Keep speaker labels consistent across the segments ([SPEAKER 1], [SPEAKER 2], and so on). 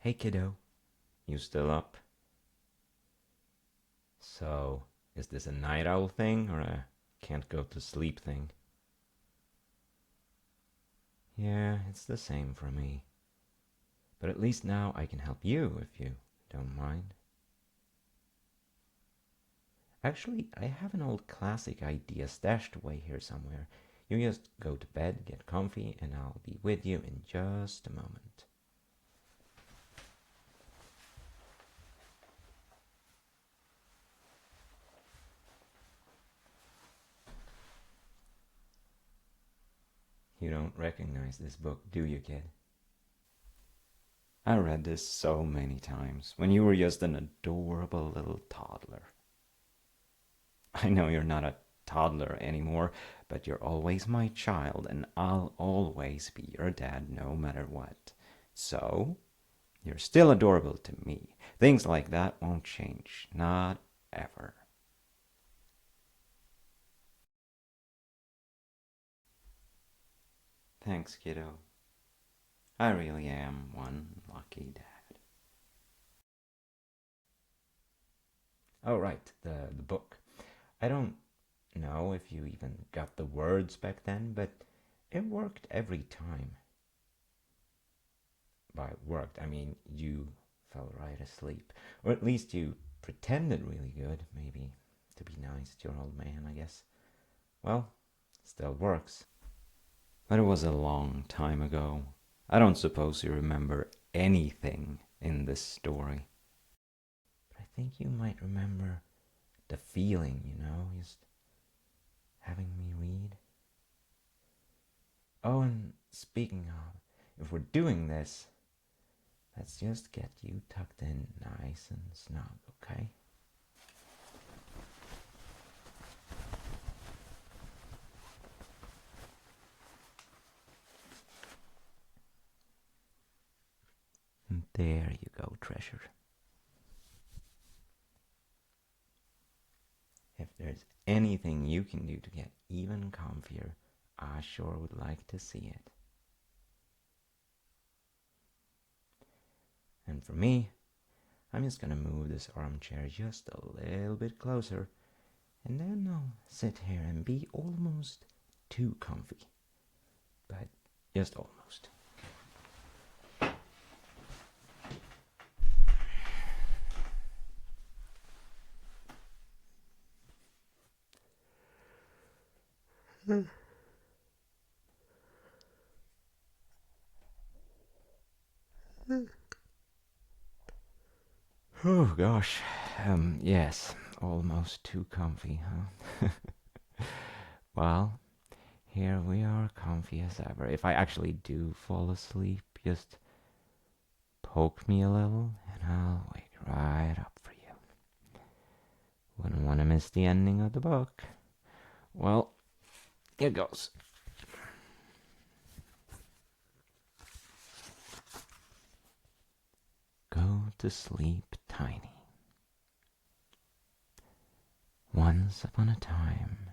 [SPEAKER 1] Hey kiddo, you still up? So, is this a night owl thing or a can't go to sleep thing? Yeah, it's the same for me. But at least now I can help you if you don't mind. Actually, I have an old classic idea stashed away here somewhere. You just go to bed, get comfy, and I'll be with you in just a moment. You don't recognize this book, do you, kid? I read this so many times when you were just an adorable little toddler. I know you're not a toddler anymore, but you're always my child, and I'll always be your dad no matter what. So, you're still adorable to me. Things like that won't change. Not ever. Thanks, kiddo. I really am one lucky dad. Oh, right, the book. I don't know if you even got the words back then, but it worked every time. By worked, I mean you fell right asleep. Or at least you pretended really good, maybe, to be nice to your old man, I guess. Well, still works. But it was a long time ago. I don't suppose you remember anything in this story. But I think you might remember the feeling, just having me read. Oh, and speaking of, if we're doing this, let's just get you tucked in nice and snug, okay? And there you go, treasure. If there's anything you can do to get even comfier, I sure would like to see it. And for me, I'm just gonna move this armchair just a little bit closer, and then I'll sit here and be almost too comfy. But just almost. Oh gosh, yes, almost too comfy, huh? Well, here we are, comfy as ever. If I actually do fall asleep, just poke me a little and I'll wake right up for you. Wouldn't want to miss the ending of the book. Well, here goes. Go to sleep, Tiny. Once upon a time,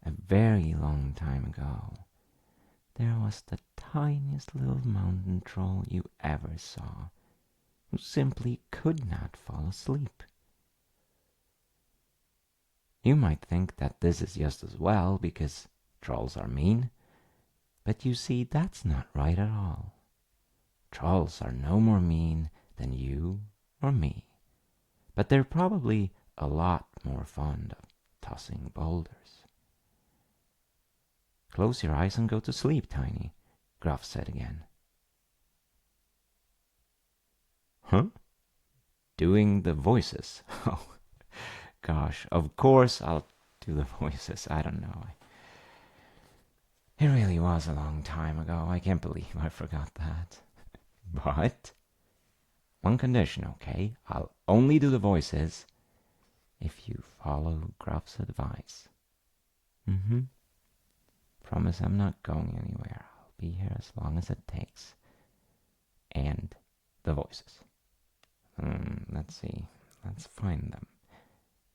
[SPEAKER 1] a very long time ago, there was the tiniest little mountain troll you ever saw, who simply could not fall asleep. You might think that this is just as well because trolls are mean, but you see that's not right at all. Trolls are no more mean than you or me, but they're probably a lot more fond of tossing boulders. Close your eyes and go to sleep, Tiny, Gruff said again. Huh? Doing the voices? Oh, gosh, of course I'll do the voices. I don't know. It really was a long time ago. I can't believe I forgot that. But one condition, okay? I'll only do the voices if you follow Gruff's advice. Mm-hmm. Promise I'm not going anywhere. I'll be here as long as it takes. And the voices. Let's see. Let's find them.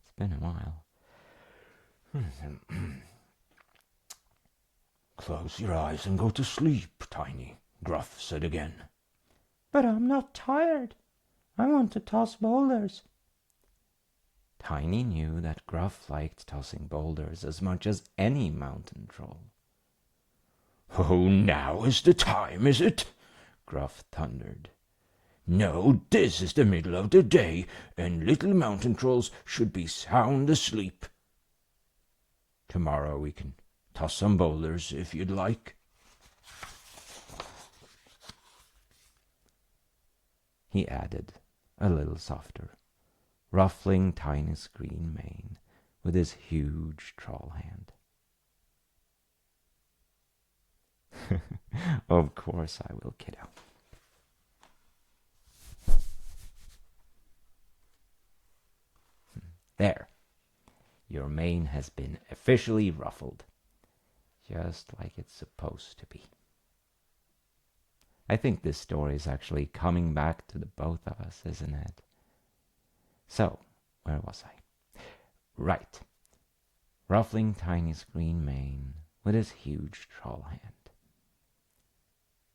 [SPEAKER 1] It's been a while. Close your eyes and go to sleep, Tiny, Gruff said again.
[SPEAKER 2] But I'm not tired. I want to toss boulders.
[SPEAKER 1] Tiny knew that Gruff liked tossing boulders as much as any mountain troll.
[SPEAKER 3] Oh, now is the time, is it? Gruff thundered. No, this is the middle of the day, and little mountain trolls should be sound asleep. Tomorrow we can toss some boulders if you'd like.
[SPEAKER 1] He added, a little softer, ruffling Tiny's green mane with his huge troll hand. Of course I will, kiddo. There. Your mane has been officially ruffled, just like it's supposed to be. I think this story is actually coming back to the both of us, isn't it? So, where was I? Right. Ruffling Tiny's green mane with his huge troll hand.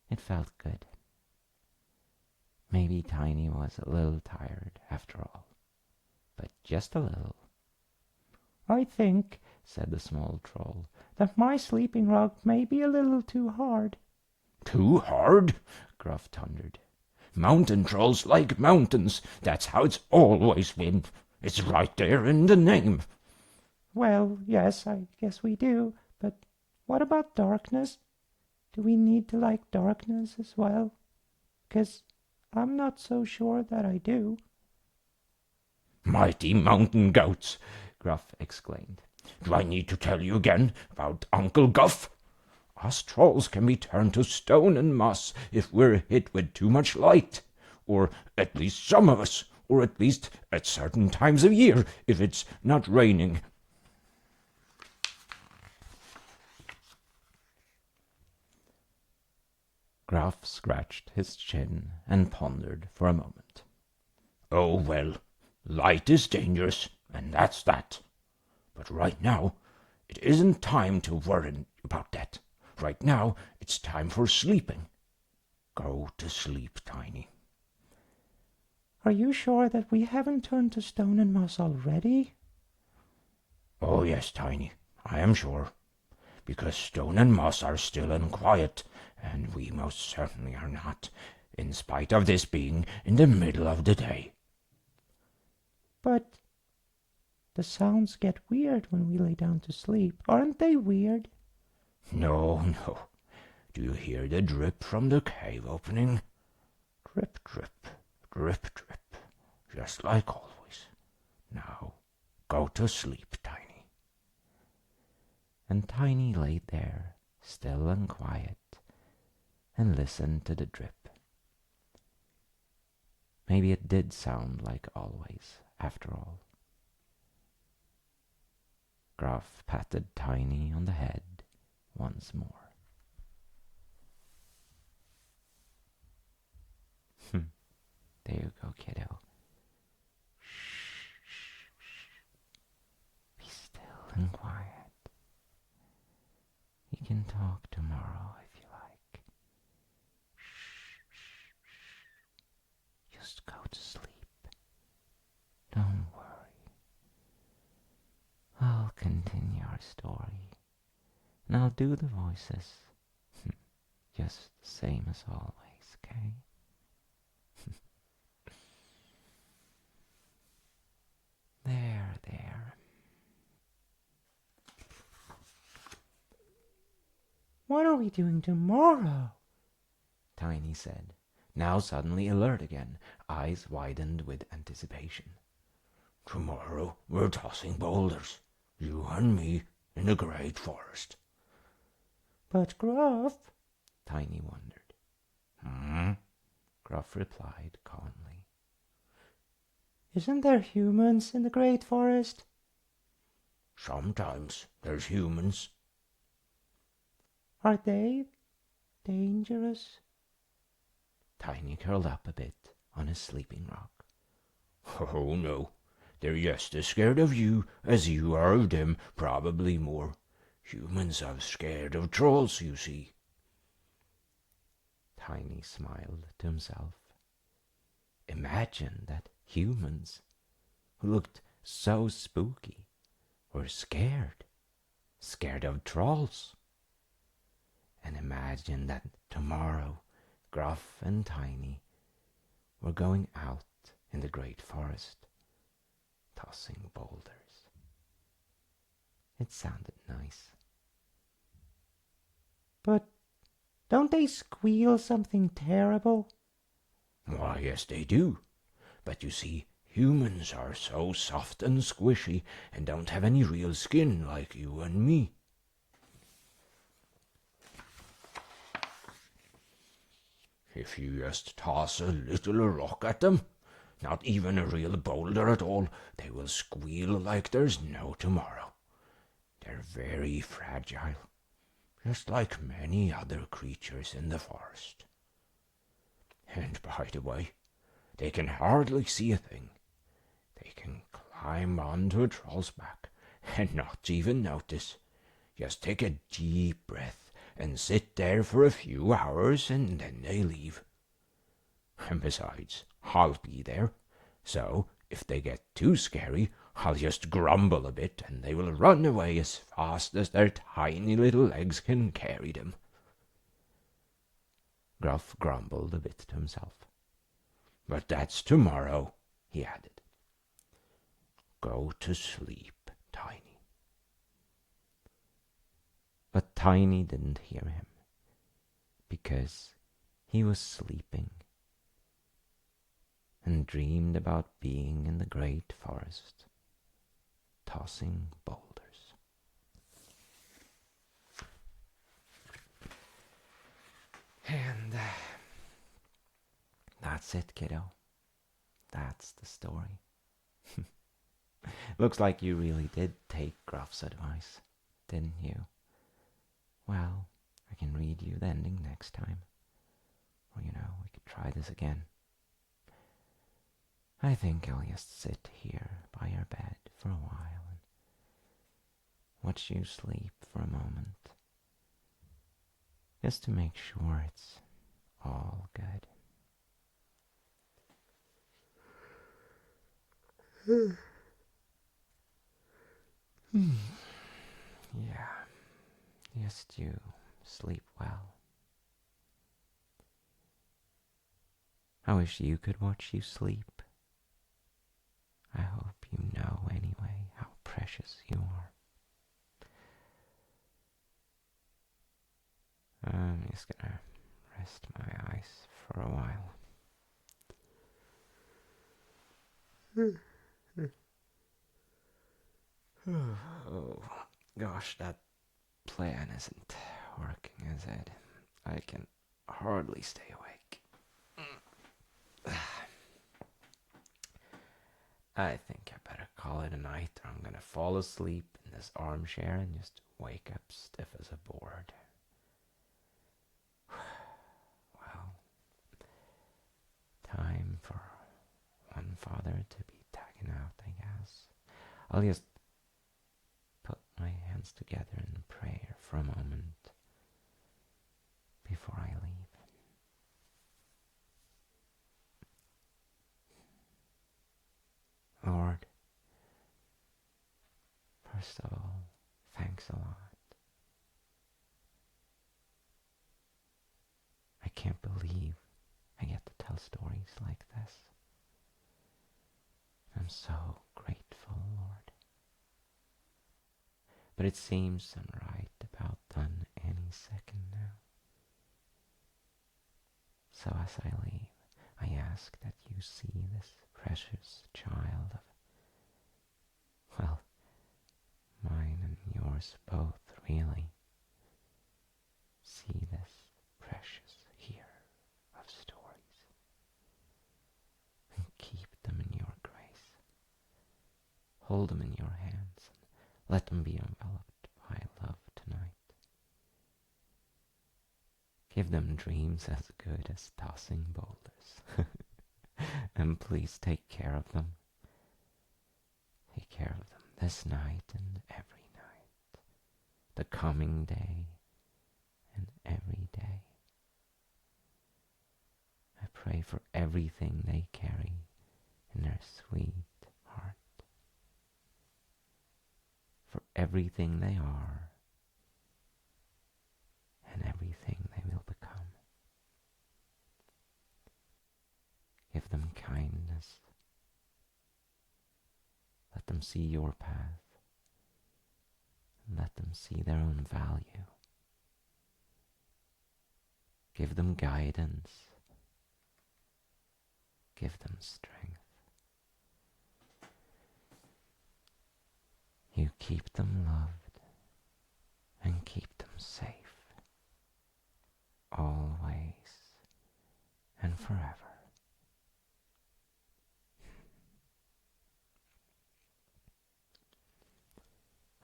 [SPEAKER 1] It felt good. Maybe Tiny was a little tired after all, but just a little.
[SPEAKER 2] I think, said the small troll, that my sleeping rug may be a little too hard.
[SPEAKER 3] Too hard? Gruff thundered. Mountain trolls like mountains. That's how it's always been. It's right there in the name.
[SPEAKER 2] Well, yes, I guess we do, but what about darkness? Do we need to like darkness as well? 'Cause I'm not so sure that I do.
[SPEAKER 3] Mighty mountain goats, Gruff exclaimed. Do I need to tell you again about Uncle Guff? Us trolls can be turned to stone and moss if we're hit with too much light. Or at least some of us. Or at least at certain times of year, if it's not raining.
[SPEAKER 1] Gruff scratched his chin and pondered for a moment.
[SPEAKER 3] Oh, well, light is dangerous, and that's that. But right now, it isn't time to worry about that. Right now, it's time for sleeping. Go to sleep, Tiny.
[SPEAKER 2] Are you sure that we haven't turned to stone and moss already?
[SPEAKER 3] Oh, yes, Tiny, I am sure. Because stone and moss are still and quiet, and we most certainly are not, in spite of this being in the middle of the day.
[SPEAKER 2] But the sounds get weird when we lay down to sleep. Aren't they weird?
[SPEAKER 3] No, no. Do you hear the drip from the cave opening? Drip, drip, drip, drip, just like always. Now, go to sleep, Tiny.
[SPEAKER 1] And Tiny lay there, still and quiet, and listened to the drip. Maybe it did sound like always, after all. Gruff patted Tiny on the head once more. There you go, kiddo. Shh, shh, shh. Be still and quiet. You can talk tomorrow if you like. Shh, shh, shh. Just go to sleep. Don't worry. I'll continue our story, and I'll do the voices. Just the same as always, okay? There.
[SPEAKER 2] What are we doing tomorrow?
[SPEAKER 1] Tiny said, now suddenly alert again, eyes widened with anticipation.
[SPEAKER 3] Tomorrow we're tossing boulders, you and me, in the great forest.
[SPEAKER 2] But Gruff,
[SPEAKER 1] Tiny wondered. Gruff replied calmly.
[SPEAKER 2] Isn't there humans in the great forest?
[SPEAKER 3] Sometimes there's humans.
[SPEAKER 2] Are they dangerous?
[SPEAKER 1] Tiny curled up a bit on his sleeping rock.
[SPEAKER 3] Oh, no. They're just as scared of you as you are of them, probably more. Humans are scared of trolls, you see.
[SPEAKER 1] Tiny smiled to himself imagined that humans who looked so spooky were scared of trolls, and imagined that tomorrow Gruff and Tiny were going out in the great forest, tossing boulders. It sounded nice.
[SPEAKER 2] But don't they squeal something terrible?
[SPEAKER 3] Why, yes, they do. But you see, humans are so soft and squishy and don't have any real skin like you and me. If you just toss a little rock at them, not even a real boulder at all, they will squeal like there's no tomorrow. They're very fragile, just like many other creatures in the forest. And by the way, they can hardly see a thing. They can climb onto a troll's back and not even notice. Just take a deep breath and sit there for a few hours and then they leave. And besides, I'll be there. So, if they get too scary, I'll just grumble a bit and they will run away as fast as their tiny little legs can carry them.
[SPEAKER 1] Gruff grumbled a bit to himself.
[SPEAKER 3] But that's tomorrow, he added. Go to sleep, Tiny.
[SPEAKER 1] But Tiny didn't hear him, because he was sleeping and dreamed about being in the great forest, tossing boulders. And that's it, kiddo. That's the story. Looks like you really did take Gruff's advice, didn't you? Well, I can read you the ending next time. Or, we could try this again. I think I'll just sit here by your bed for a while and watch you sleep for a moment, just to make sure it's all good. Yeah, just you sleep well. I wish you could watch you sleep. I hope you know anyway how precious you are. I'm just gonna rest my eyes for a while. Oh, gosh, that plan isn't working, is it? I can hardly stay awake. I think I better call it a night, or I'm gonna fall asleep in this armchair and just wake up stiff as a board. Well, time for one father to be tagging out, I guess. I'll just put my hands together in prayer for a moment before I leave. Lord, first of all, thanks a lot. I can't believe I get to tell stories like this. I'm so grateful, Lord. But it seems I'm right about done any second now. So as I leave, I ask that you see this precious child of, well, mine and yours both, really. See this precious hearer of stories, and keep them in your grace. Hold them in your hands, and let them be enveloped by love tonight. Give them dreams as good as tossing boulders. And please take care of them. Take care of them this night and every night, the coming day and every day. I pray pray for everything they carry in their sweet heart, for everything they are and everything they will become. Give them kindness. Let them see your path. And let them see their own value. Give them guidance. Give them strength. You keep them loved and keep them safe, always and forever.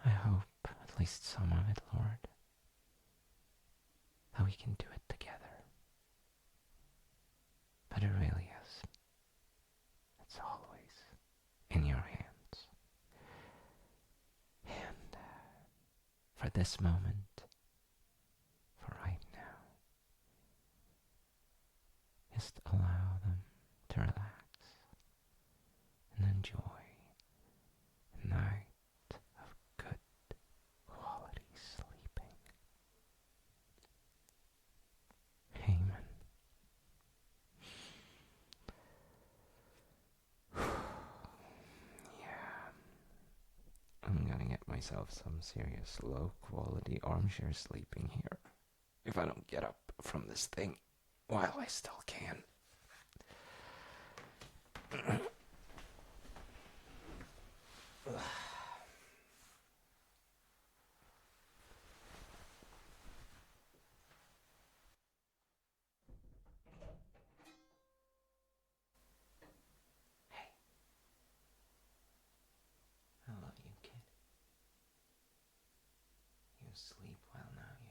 [SPEAKER 1] I hope, at least some of it, Lord, that we can do it together. But it really is. It's always in your hands. And for this moment, for right now, just allow them to relax and enjoy a night of good quality sleeping. Amen. Yeah, I'm gonna get myself some serious low quality armchair sleeping here if I don't get up from this thing while I still can. I love you, kid. You sleep well now, yeah?